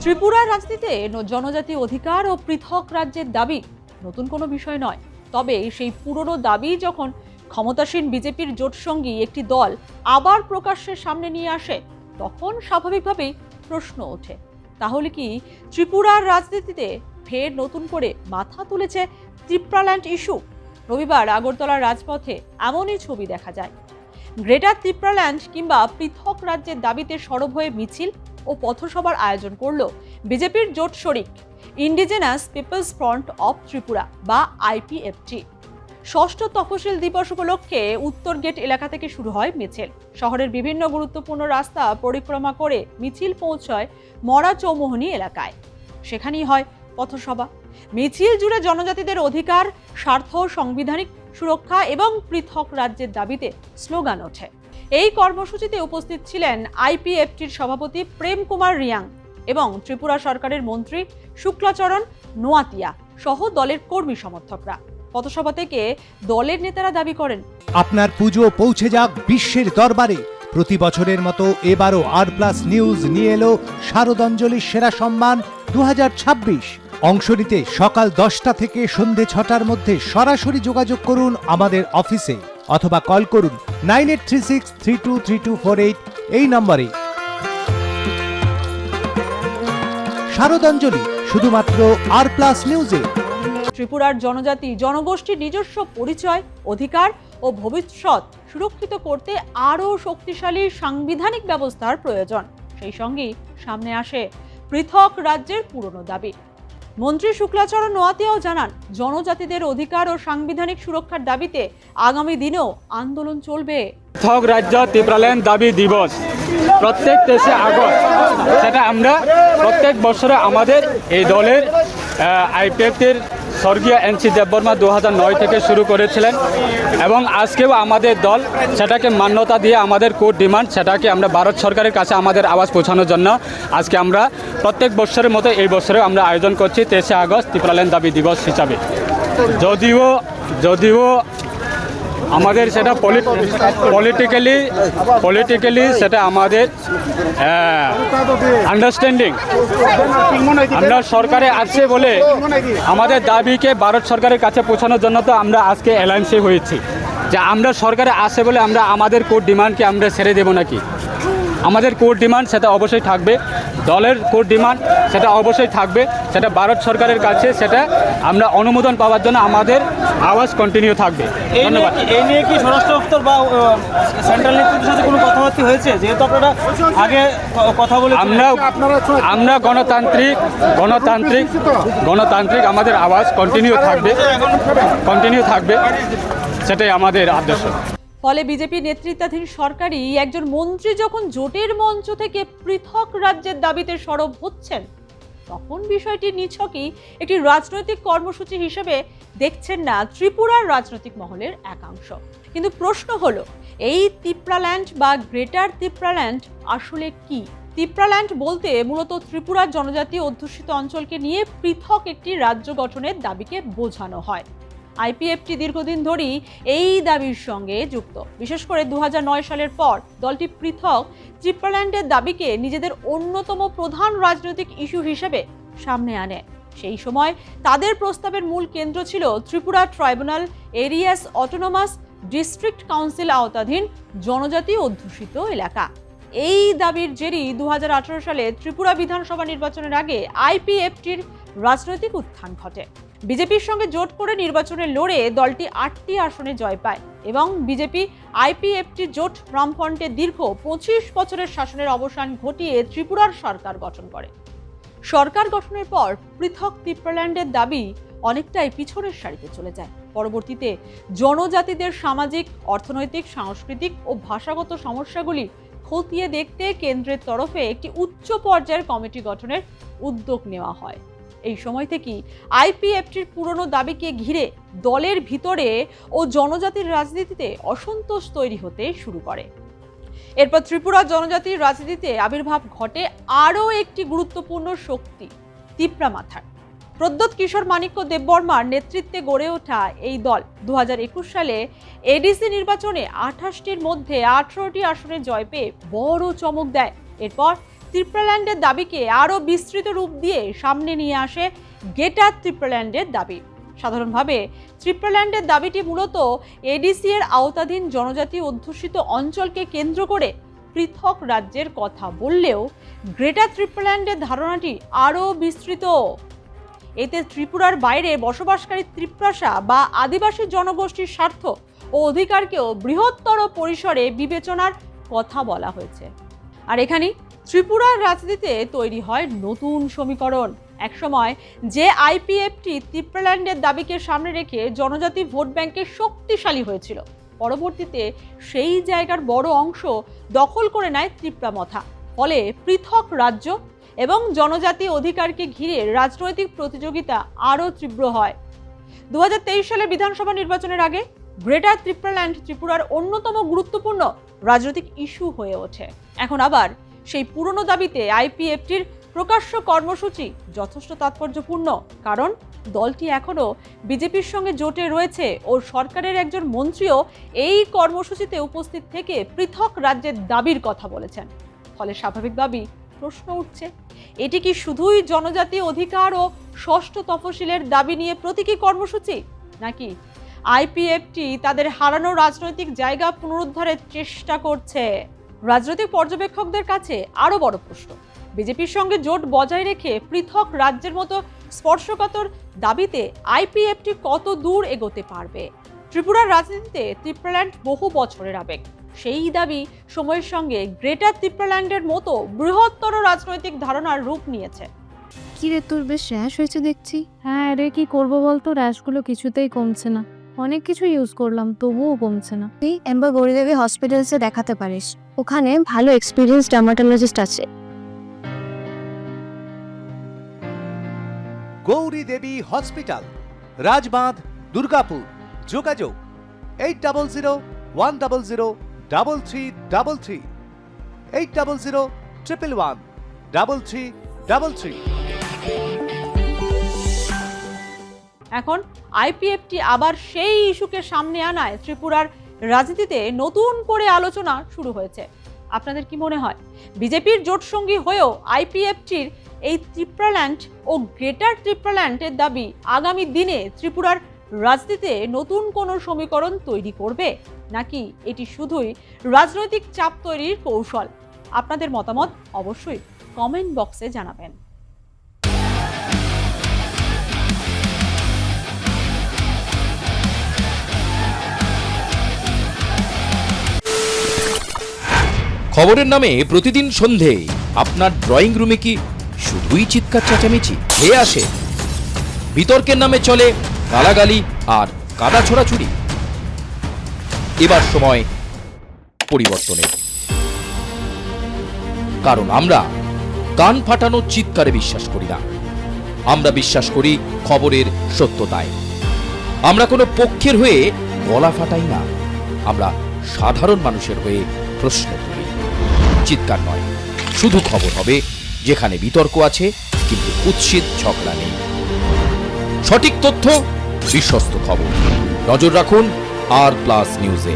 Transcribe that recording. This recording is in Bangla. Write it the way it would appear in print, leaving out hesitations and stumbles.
ত্রিপুরার রাজনীতিতে জনজাতি অধিকার ও পৃথক রাজ্যের দাবি নতুন কোনো বিষয় নয়। তবে সেই পুরনো দাবি যখন ক্ষমতাসীন বিজেপির জোটসঙ্গী একটি দল আবার প্রকাশ্যের সামনে নিয়ে আসে, তখন স্বাভাবিকভাবেই প্রশ্ন ওঠে, তাহলে কি ত্রিপুরার রাজনীতিতে ফের নতুন করে মাথা তুলেছে ত্রিপ্রাল্যান্ড ইস্যু? রবিবার আগরতলার রাজপথে এমনই ছবি দেখা যায়। গ্রেটার ত্রিপ্রাল্যান্ড কিংবা পৃথক রাজ্যের দাবিতে সরব হয়ে মিছিল ও পথসভার আয়োজন করল বিজেপির জোট শরিক indigenous peoples front of Tripura বা আইপিএফটি। ষষ্ঠ তফসিল দিবস উপলক্ষে উত্তর গেট এলাকা থেকে শুরু হয় মিছিল। শহরের বিভিন্ন গুরুত্বপূর্ণ রাস্তা পরিক্রমা করে মিছিল পৌঁছয় মরা চৌমোহনী এলাকায়। সেখানেই হয় পথসভা। মিছিল জুড়ে জনজাতিদের অধিকার, স্বার্থ, সাংবিধানিক সুরক্ষা এবং পৃথক রাজ্যের দাবিতে স্লোগান ওঠে। এই কর্মসূচিতে উপস্থিত ছিলেন আইপিএফটির সভাপতি প্রেম কুমার রিয়াং এবং ত্রিপুরা সরকারের মন্ত্রী শুক্লাচরণ নোয়াতিয়া সহ দলের কর্মী সমর্থকরা। পথসভা থেকে দলের নেতারা দাবি করেন, আপনার পুজো পৌঁছে যাক বিশ্বের দরবারে। প্রতি বছরের মতো এবারও আর+ নিউজ নিয়ে এলো শারদাঞ্জলির সেরা সম্মান 2026। অংশ নিতে সকাল 10টা থেকে সন্ধে 6টার মধ্যে সরাসরি যোগাযোগ করুন আমাদের অফিসে অথবা কল করুন 9836323248 এই নম্বরে। শারদাঞ্জলি শুধুমাত্র আর+ নিউজে। ত্রিপুরার জনজাতি জনগোষ্ঠীর নিজস্ব পরিচয়, অধিকার ও ভবিষ্যৎ সুরক্ষিত করতে আরও শক্তিশালী সাংবিধানিক ব্যবস্থার প্রয়োজন। সেই সঙ্গেই সামনে আসে পৃথক রাজ্যের পুরনো দাবি। মন্ত্রী শুক্লাচরণ নোয়াতিয়াও জানান, জনজাতিদের অধিকার ও সাংবিধানিক সুরক্ষার দাবিতে আগামী দিনেও আন্দোলন চলবে। পৃথক রাজ্য ত্রিপ্রাল্যান্ড দাবি দিবস প্রত্যেক 23 আগস্ট, সেটা আমরা প্রত্যেক বছরে আমাদের এই দলের আইপিএফটির স্বর্গীয় এনসি দেববর্মা 2009 থেকে শুরু করেছিলেন এবং আজকেও আমাদের দল সেটাকে মান্যতা দিয়ে আমাদের কোর ডিমান্ড সেটাকে আমরা ভারত সরকারের কাছে আমাদের আওয়াজ পৌঁছানোর জন্য আজকে আমরা প্রত্যেক বছরের মতো এই বছরেও আমরা আয়োজন করছি 23 আগস্ট ত্রিপ্রাল্যান্ড দাবি দিবস হিসাবে। যদিও আমাদের সেটা পলিটিক্যালি সেটা আমাদের আন্ডারস্ট্যান্ডিং, আমরা সরকারে আছে বলে আমাদের দাবিকে ভারত সরকারের কাছে পৌঁছানোর জন্য তো আমরা আজকে অ্যালায়েন্সে হয়েছি যে আমরা সরকারে আছে বলে আমরা আমাদের কোর ডিমান্ডকে আমরা ছেড়ে দেব নাকি। আমাদের কোর ডিমান্ড সেটা অবশ্যই থাকবে, দলের কোর ডিমান্ড সেটা অবশ্যই থাকবে, সেটা ভারত সরকারের কাছে সেটা আমরা অনুমোদন পাওয়ার জন্য আমাদের আওয়াজ কন্টিনিউ থাকবে। ধন্যবাদ। এই নিয়ে কি স্বরাষ্ট্র দপ্তর বা সেন্ট্রাল নেতৃত্বের সাথে কোনো কথাবার্তা হয়েছে? যেহেতু আপনারা আগে কথা বলে আমরা গণতান্ত্রিক আমাদের আওয়াজ কন্টিনিউ থাকবে, সেটাই আমাদের আদর্শ। ফলে বিজেপি নেতৃত্বাধীন সরকারই একজন মন্ত্রী যখন জোটের মঞ্চ থেকে পৃথক রাজ্যের দাবিতে সরব হচ্ছেন, তখন বিষয়টি নিছকই একটি রাজনৈতিক কর্মসূচি হিসেবে দেখছেন না ত্রিপুরার রাজনৈতিক মহলের একাংশ। কিন্তু প্রশ্ন হলো, এই ত্রিপ্রাল্যান্ড বা গ্রেটার ত্রিপ্রাল্যান্ড আসলে কি? ত্রিপ্রাল্যান্ড বলতে মূলত ত্রিপুরার জনজাতি অধ্যুষিত অঞ্চলকে নিয়ে পৃথক একটি রাজ্য গঠনের দাবিকে বোঝানো হয়। আইপিএফটি দীর্ঘদিন ধরেই এই দাবির সঙ্গে যুক্ত। বিশেষ করে 2009 সালের পর দলটি পৃথক ত্রিপ্রাল্যান্ডের দাবিকে নিজেদের অন্যতম প্রধান রাজনৈতিক ইস্যু হিসেবে সামনে আনে। সেই সময় তাদের প্রস্তাবের মূল কেন্দ্র ছিল Tripura tribunal areas autonomous district council আওতাধীন জনজাতি অধ্যুষিত এলাকা। এই দাবির জেরেই 2018 সালে ত্রিপুরা বিধানসভা নির্বাচনের আগে আইপিএফটির রাজনৈতিক উত্থান ঘটে। বিজেপির সঙ্গে জোট করে নির্বাচনে লড়ে দলটি 8টি আসনে জয় পায় এবং বিজেপি আইপিএফটি জোট বামফ্রন্টের দীর্ঘ 25 বছরের শাসনের অবসান ঘটিয়ে ত্রিপুরার সরকার গঠন করে। সরকার গঠনের পর পৃথক ত্রিপ্রাল্যান্ডের দাবি অনেকটাই পিছনের সারিতে চলে যায়। পরবর্তীতে জনজাতিদের সামাজিক, অর্থনৈতিক, সাংস্কৃতিক ও ভাষাগত সমস্যাগুলি খতিয়ে দেখতে কেন্দ্রের তরফে একটি উচ্চ পর্যায়ের কমিটি গঠনের উদ্যোগ নেওয়া হয়। এই সময় থেকেই আইপিএফটির পুরনো দাবিকে ঘিরে দলের ভিতরে ও জনজাতির রাজনীতিতে অসন্তোষ তৈরি হতে শুরু করে। এরপর ত্রিপুরা জনজাতির রাজনীতিতে আবির্ভাব ঘটে আরও একটি গুরুত্বপূর্ণ শক্তি, তিপ্রা মাথার। প্রদ্যোৎ কিশোর মাণিক্য দেববর্মার নেতৃত্বে গড়ে ওঠা এই দল 2021 সালে এডিসি নির্বাচনে 28টির মধ্যে 18টি আসনে জয় পেয়ে বড় চমক দেয়। এরপর ত্রিপুরাল্যান্ডের দাবিকে আরও বিস্তৃত রূপ দিয়ে সামনে নিয়ে আসে গ্রেটার ত্রিপুরাল্যান্ডের দাবি। সাধারণভাবে ত্রিপুরাল্যান্ডের দাবিটি মূলত এডিসি এর আওতাধীন জনজাতি অধ্যুষিত অঞ্চলকে কেন্দ্র করে পৃথক রাজ্যের কথা বললেও গ্রেটার ত্রিপুরাল্যান্ডের ধারণাটি আরও বিস্তৃত। এতে ত্রিপুরার বাইরে বসবাসকারী ত্রিপ্রাসা বা আদিবাসী জনগোষ্ঠীর স্বার্থ ও অধিকারকেও বৃহত্তর পরিসরে বিবেচনার কথা বলা হয়েছে। আর এখানেই ত্রিপুরার রাজনীতিতে তৈরি হয় নতুন সমীকরণ। একসময় যে আইপিএফটি ত্রিপুরাল্যান্ডের দাবিকে সামনে রেখে জনজাতি ভোট ব্যাংকে শক্তিশালী হয়েছিল, পরবর্তীতে সেই জায়গার বড় অংশ দখল করে নেয় ত্রিপুরামথা। ফলে পৃথক রাজ্য এবং জনজাতি অধিকারকে ঘিরে রাজনৈতিক প্রতিযোগিতা আরও তীব্র হয়। 2023 সালের বিধানসভা নির্বাচনের আগে গ্রেটার ত্রিপুরাল্যান্ড ত্রিপুরার অন্যতম গুরুত্বপূর্ণ রাজনৈতিক ইস্যু হয়ে ওঠে। এখন আবার সেই পুরনো দাবিতে আইপিএফটির প্রকাশ্য কর্মসূচি যথেষ্ট তাৎপর্যপূর্ণ, কারণ দলটি এখনও বিজেপির সঙ্গে জোটে রয়েছে ও সরকারের একজন মন্ত্রীও এই কর্মসূচিতে উপস্থিত থেকে পৃথক রাজ্যের দাবির কথা বলেছেন। ফলে স্বাভাবিকভাবেই প্রশ্ন উঠছে, এটি কি শুধুই জনজাতি অধিকার ও ষষ্ঠ তফসিলের দাবি নিয়ে প্রতীকী কর্মসূচি, নাকি আইপিএফটি তাদের হারানো রাজনৈতিক জায়গা পুনরুদ্ধারের চেষ্টা করছে? রাজনৈতিক পর্যবেক্ষকদের কাছে আরও বড় প্রশ্ন, বিজেপির সঙ্গে জোট বজায় রেখে পৃথক রাজ্যের মতো স্পর্শকাতর দাবিতে আইপিএফটি কত দূর এগোতে পারবে? ত্রিপুরার রাজনীতিতে ত্রিপুরাল্যান্ড বহু বছরের আবেগ। সেই দাবি সময়ের সঙ্গে গ্রেটার ত্রিপুরাল্যান্ডের মতো বৃহত্তর রাজনৈতিক ধারণার রূপ নিয়েছে। কি রে, তোর বেশ র্যাশ হয়েছে দেখছি। হ্যাঁ রে, কি করবো বলতো, র্যাশগুলো কিছুতেই কমছে না। অনেক কিছু ইউজ করলাম তবুও কমছে না। তুই এম্বার গৌরীদেবী হসপিটালসে দেখাতে পারিস, ওখানে ভালো এক্সপিরিয়েন্স ডার্মাটোলজিস্ট আছে। গৌরী দেবী হসপিটাল, রাজবাঁধ, দুর্গাপুর। যোগাযোগ 8001003333, 8001113333। এখন আইপিএফটি আবার সেই ইস্যুকে সামনে আনায় ত্রিপুরার রাজনীতিতে নতুন করে আলোচনা শুরু হয়েছে। আপনাদের কি মনে হয়, বিজেপির জোটসঙ্গী হয়েও আইপিএফটির এই ত্রিপুরাল্যান্ড ও গ্রেটার ত্রিপুরাল্যান্ডের দাবি আগামী দিনে ত্রিপুরার রাজনীতিতে নতুন কোনো সমীকরণ তৈরি করবে, নাকি এটি শুধুই রাজনৈতিক চাপ তৈরির কৌশল? আপনাদের মতামত অবশ্যই কমেন্ট বক্সে জানাবেন। খবরের নামে প্রতিদিন সন্ধে আপনার ড্রয়িং রুমে কি শুধুই চিৎকার চেঁচামেচি খেয়ে আসে? বিতর্কের নামে চলে গালাগালি আর কাদা ছোড়াছুড়ি। এবার সময় পরিবর্তনের, কারণ আমরা কান ফাটানো চিৎকারে বিশ্বাস করি না। আমরা বিশ্বাস করি খবরের সত্যতায়। আমরা কোনো পক্ষের হয়ে গলা ফাটাই না, আমরা সাধারণ মানুষের হয়ে প্রশ্ন তুলি। চিৎকার নয়, শুধু খবর হবে যেখানে বিতর্ক আছে কিন্তু কুৎসিত ঝগড়া নেই। সঠিক তথ্য, বিশ্বস্ত খবর। নজর রাখুন আর প্লাস নিউজে।